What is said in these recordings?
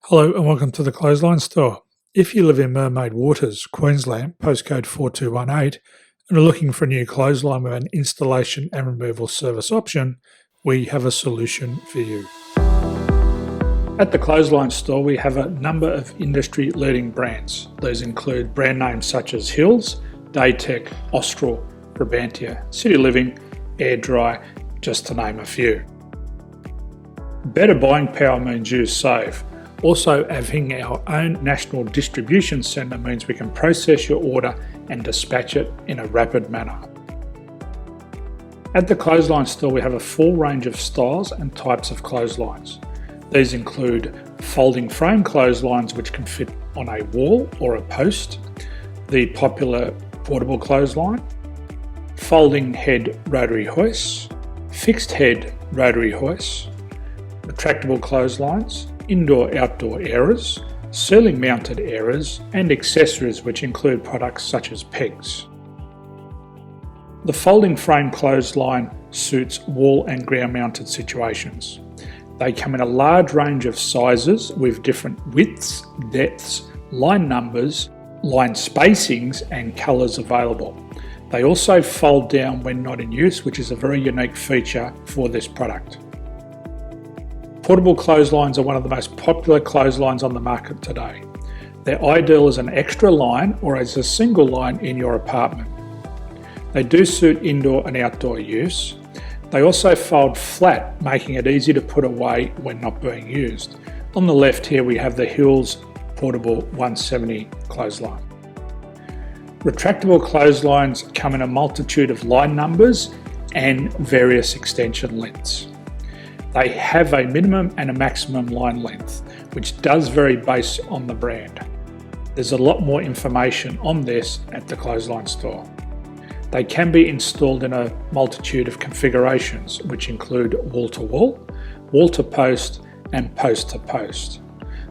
Hello and welcome to the Clothesline Store. If you live in Mermaid waters, Queensland, postcode 4218, and are looking for a new clothesline with an installation and removal service option, we have a solution for you. At the Clothesline Store, we have a number of industry-leading brands. These include brand names such as Hills, Daytech, Austral, Brabantia, City Living, Air Dry, just to name a few. Better buying power means you save. Also, having our own national distribution centre means we can process your order and dispatch it in a rapid manner. At the Clothesline Store, we have a full range of styles and types of clotheslines. These include folding frame clotheslines which can fit on a wall or a post, the popular portable clothesline, folding head rotary hoists, fixed head rotary hoists, retractable clotheslines, indoor-outdoor airers, ceiling mounted airers, and accessories which include products such as pegs. The folding frame clothesline suits wall and ground mounted situations. They come in a large range of sizes with different widths, depths, line numbers, line spacings and colours available. They also fold down when not in use, which is a very unique feature for this product. Portable clotheslines are one of the most popular clotheslines on the market today. They're ideal as an extra line or as a single line in your apartment. They do suit indoor and outdoor use. They also fold flat, making it easy to put away when not being used. On the left here we have the Hills Portable 170 clothesline. Retractable clotheslines come in a multitude of line numbers and various extension lengths. They have a minimum and a maximum line length, which does vary based on the brand. There's a lot more information on this at the Clothesline Store. They can be installed in a multitude of configurations, which include wall-to-wall, wall-to-post, and post-to-post.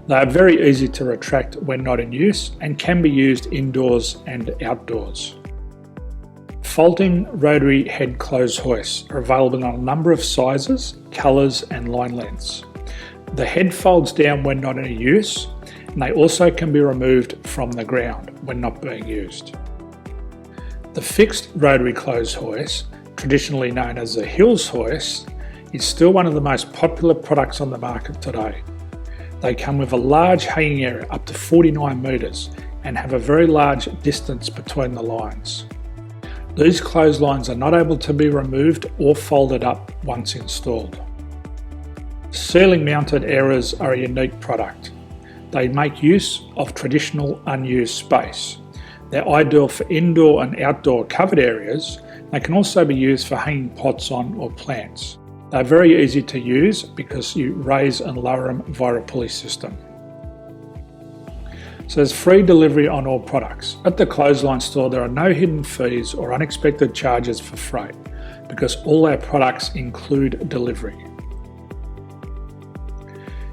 They are very easy to retract when not in use and can be used indoors and outdoors. Folding rotary head clothes hoists are available in a number of sizes, colours and line lengths. The head folds down when not in use, and they also can be removed from the ground when not being used. The fixed rotary clothes hoist, traditionally known as the Hills hoist, is still one of the most popular products on the market today. They come with a large hanging area up to 49 metres and have a very large distance between the lines. These clotheslines are not able to be removed or folded up once installed. Ceiling mounted airers are a unique product. They make use of traditional unused space. They're ideal for indoor and outdoor covered areas. They can also be used for hanging pots on or plants. They're very easy to use because you raise and lower them via a pulley system. So there's free delivery on all products. At the Clothesline Store, there are no hidden fees or unexpected charges for freight because all our products include delivery.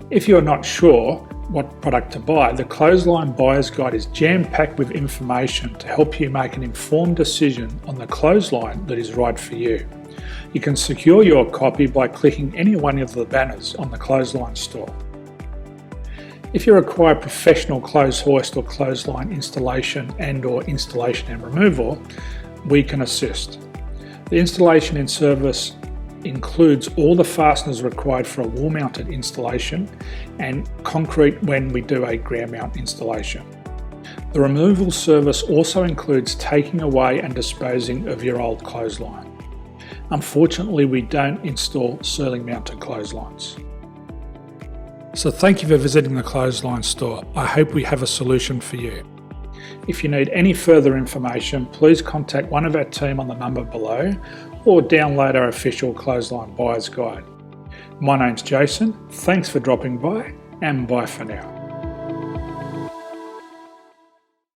If you're not sure what product to buy, the Clothesline Buyer's Guide is jam-packed with information to help you make an informed decision on the clothesline that is right for you. You can secure your copy by clicking any one of the banners on the Clothesline Store. If you require professional clothes hoist or clothesline installation and/or installation and removal, we can assist. The installation and service includes all the fasteners required for a wall-mounted installation and concrete when we do a ground mount installation. The removal service also includes taking away and disposing of your old clothesline. Unfortunately, we don't install ceiling mounted clotheslines. So thank you for visiting the Clothesline Store. I hope we have a solution for you. If you need any further information, please contact one of our team on the number below or download our official Clothesline Buyer's Guide. My name's Jason, thanks for dropping by and bye for now.